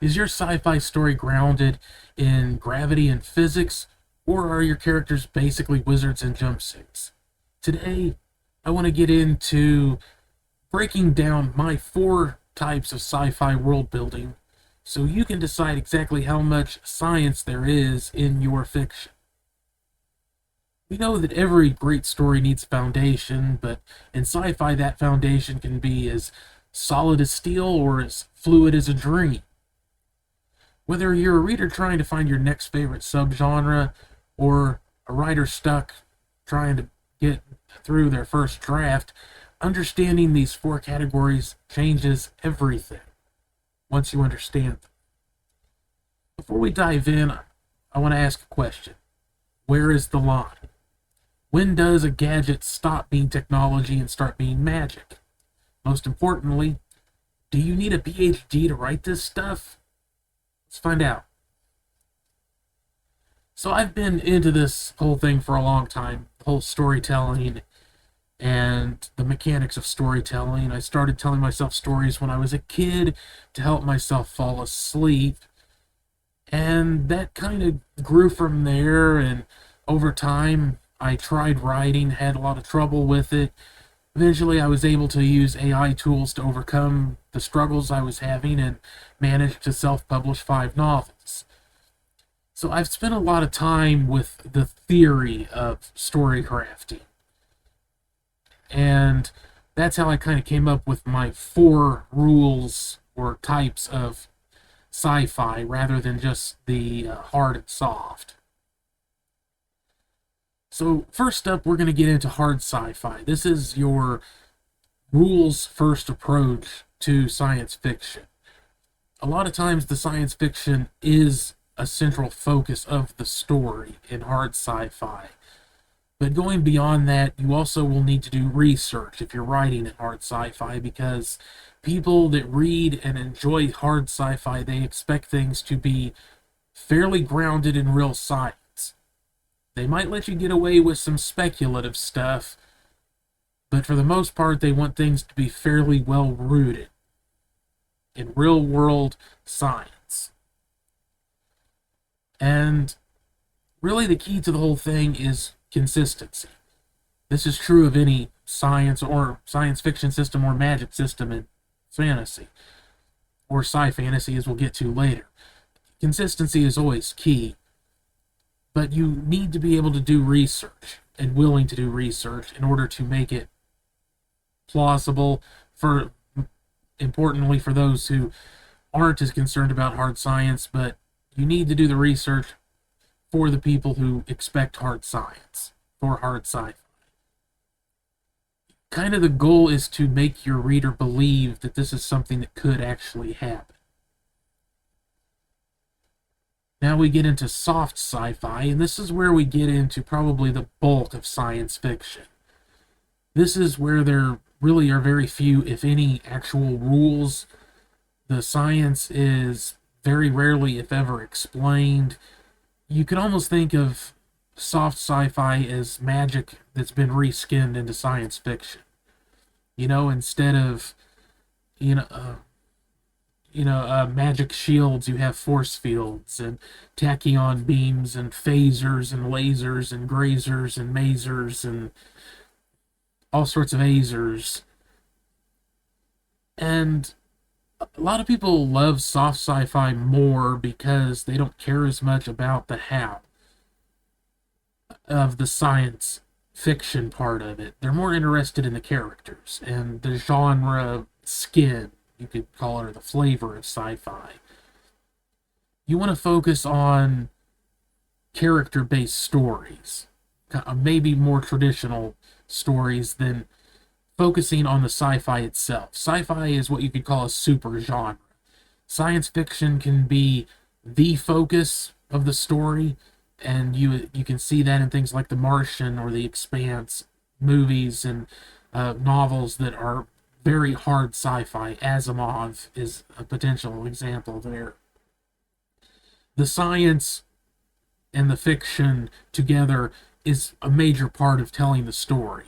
Is your sci-fi story grounded in gravity and physics, or are your characters basically wizards in jumpsuits? Today, I want to get into breaking down my four types of sci-fi world building so you can decide exactly how much science there is in your fiction. We know that every great story needs foundation, but in sci-fi that foundation can be as solid as steel or as fluid as a dream. Whether you're a reader trying to find your next favorite subgenre, or a writer stuck trying to get through their first draft, understanding these four categories changes everything once you understand them. Before we dive in, I want to ask a question. Where is the line? When does a gadget stop being technology and start being magic? Most importantly, do you need a PhD to write this stuff? Let's find out. So I've been into this whole thing for a long time, the whole storytelling and the mechanics of storytelling. I started telling myself stories when I was a kid to help myself fall asleep. And that kind of grew from there, and over time I tried writing, had a lot of trouble with it. Eventually I was able to use AI tools to overcome the struggles I was having and managed to self-publish 5 novels. So I've spent a lot of time with the theory of story crafting. And that's how I kind of came up with my 4 rules or types of sci-fi rather than just the hard and soft. So first up, we're going to get into hard sci-fi. This is your rules-first approach to science fiction. A lot of times the science fiction is a central focus of the story in hard sci-fi. But going beyond that, you also will need to do research if you're writing in hard sci-fi, because people that read and enjoy hard sci-fi, they expect things to be fairly grounded in real science. They might let you get away with some speculative stuff, but for the most part, they want things to be fairly well rooted in real-world science. And really the key to the whole thing is consistency. This is true of any science or science fiction system or magic system in fantasy, or sci-fantasy, as we'll get to later. Consistency is always key, but you need to be able to do research and willing to do research in order to make it plausible, for importantly for those who aren't as concerned about hard science, but you need to do the research for the people who expect hard science, for hard sci-fi. Kind of the goal is to make your reader believe that this is something that could actually happen. Now we get into soft sci-fi, and this is where we get into probably the bulk of science fiction. This is where there really are very few, if any, actual rules. The science is very rarely, if ever, explained. You could almost think of soft sci-fi as magic that's been reskinned into science fiction. Instead of, magic shields, you have force fields and tachyon beams and phasers and lasers and grazers and masers and all sorts of azers. And a lot of people love soft sci-fi more because they don't care as much about the how of the science fiction part of it. They're more interested in the characters and the genre skin, you could call it, or the flavor of sci-fi. You want to focus on character-based stories, maybe more traditional stories than focusing on the sci-fi itself. Sci-fi is what you could call a super genre. Science fiction can be the focus of the story, and you can see that in things like The Martian or The Expanse, movies and novels that are very hard sci-fi. Asimov is a potential example there. The science and the fiction together is a major part of telling the story.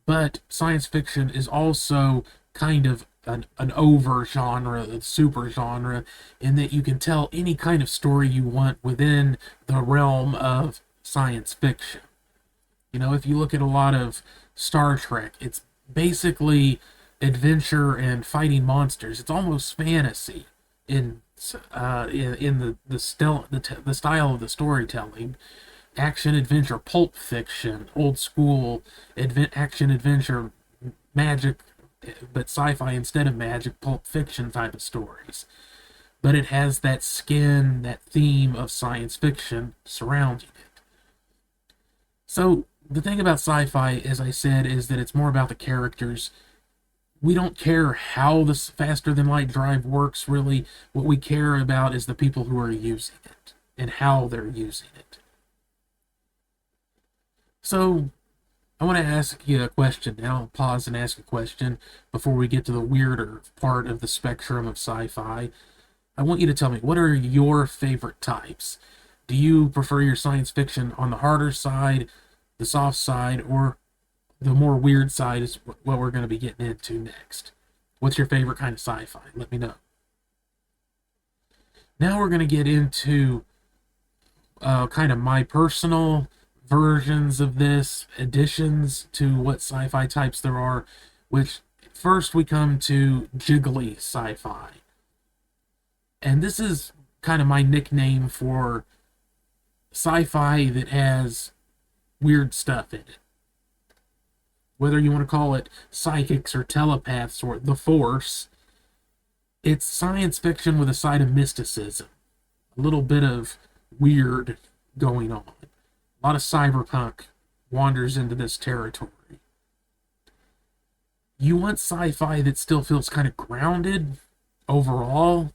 But science fiction is also kind of an over genre, a super genre, in that you can tell any kind of story you want within the realm of science fiction. You know, if you look at a lot of Star Trek, it's basically adventure and fighting monsters. It's almost fantasy in in the style of the storytelling. Action adventure, pulp fiction, old school action adventure, magic, but sci-fi instead of magic, pulp fiction type of stories. But it has that skin, that theme of science fiction surrounding it. So the thing about sci-fi, as I said, is that it's more about the characters. We don't care how the faster than light drive works, really. What we care about is the people who are using it and how they're using it. So I want to ask you a question now. I'll pause and ask a question before we get to the weirder part of the spectrum of sci-fi. I want you to tell me, what are your favorite types? Do you prefer your science fiction on the harder side, the soft side, or the more weird side is what we're going to be getting into next? What's your favorite kind of sci-fi? Let me know. Now we're going to get into kind of my personal versions of this, additions to what sci-fi types there are, which first we come to Jiggly Sci-Fi. And this is kind of my nickname for sci-fi that has weird stuff in it. Whether you want to call it psychics or telepaths or the Force, it's science fiction with a side of mysticism. A little bit of weird going on. A lot of cyberpunk wanders into this territory. You want sci-fi that still feels kind of grounded overall.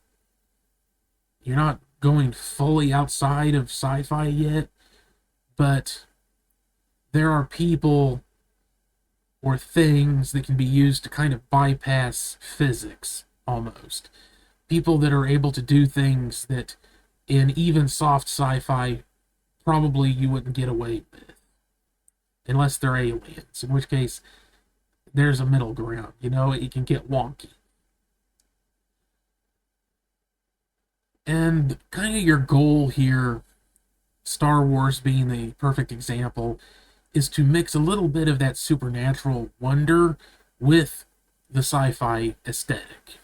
You're not going fully outside of sci-fi yet, but there are people or things that can be used to kind of bypass physics, almost. People that are able to do things that in even soft sci-fi probably you wouldn't get away with. Unless they're aliens, in which case there's a middle ground. You know, it can get wonky. And kind of your goal here, Star Wars being the perfect example, is to mix a little bit of that supernatural wonder with the sci-fi aesthetic.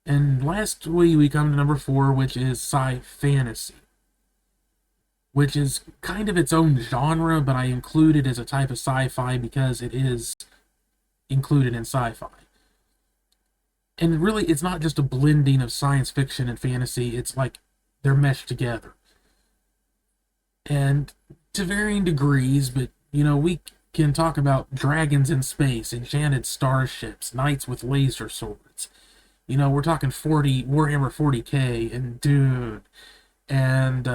And lastly, we come to number 4, which is sci-fantasy, which is kind of its own genre, but I include it as a type of sci-fi because it is included in sci-fi. And really, it's not just a blending of science fiction and fantasy, it's like they're meshed together. And to varying degrees, but, you know, we can talk about dragons in space, enchanted starships, knights with laser swords. You know, we're talking Warhammer 40k, and dude, and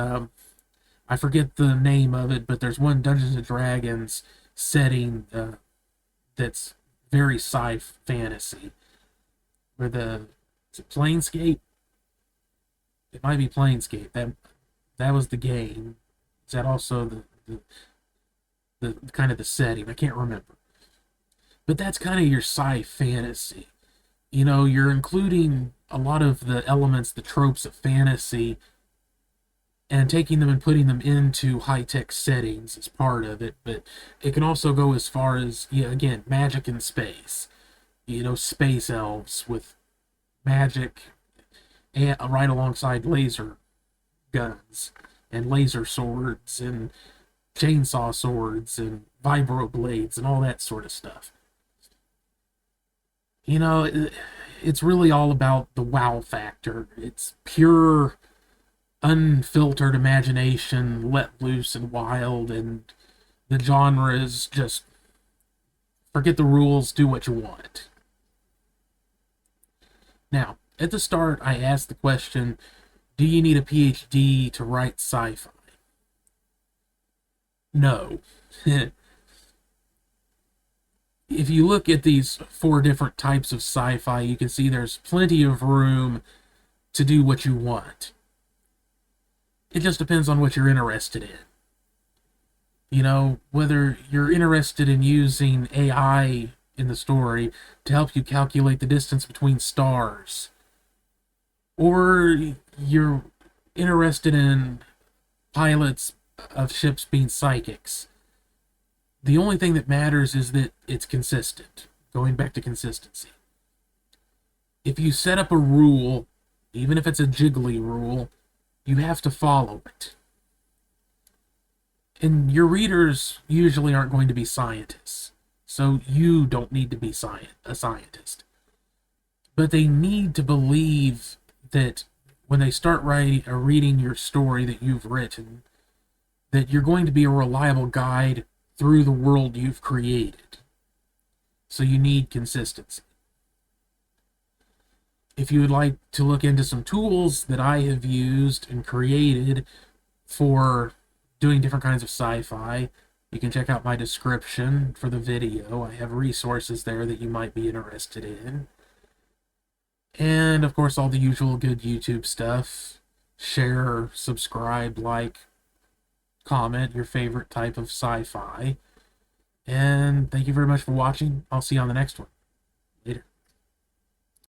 I forget the name of it, but there's one Dungeons and Dragons setting that's very sci-fantasy. Where is it Planescape? It might be Planescape. That was the game. Is that also the kind of the setting? I can't remember. But that's kind of your sci-fantasy. You know, you're including a lot of the elements, the tropes of fantasy, and taking them and putting them into high-tech settings as part of it. But it can also go as far as, yeah, again, magic in space. You know, space elves with magic and right alongside laser guns and laser swords and chainsaw swords and vibro blades and all that sort of stuff. You know, it's really all about the wow factor. It's pure, unfiltered imagination let loose and wild, and the genre is just forget the rules, do what you want. Now, at the start, I asked the question, do you need a PhD to write sci-fi? No. If you look at these 4 different types of sci-fi, you can see there's plenty of room to do what you want. It just depends on what you're interested in. You know, whether you're interested in using AI in the story to help you calculate the distance between stars. Or you're interested in pilots of ships being psychics. The only thing that matters is that it's consistent. Going back to consistency. If you set up a rule, even if it's a jiggly rule, you have to follow it. And your readers usually aren't going to be scientists, so you don't need to be a scientist. But they need to believe that when they start reading your story that you've written, that you're going to be a reliable guide through the world you've created. So you need consistency. If you would like to look into some tools that I have used and created for doing different kinds of sci-fi, you can check out my description for the video. I have resources there that you might be interested in. And, of course, all the usual good YouTube stuff. Share, subscribe, like, comment your favorite type of sci-fi. And thank you very much for watching. I'll see you on the next one.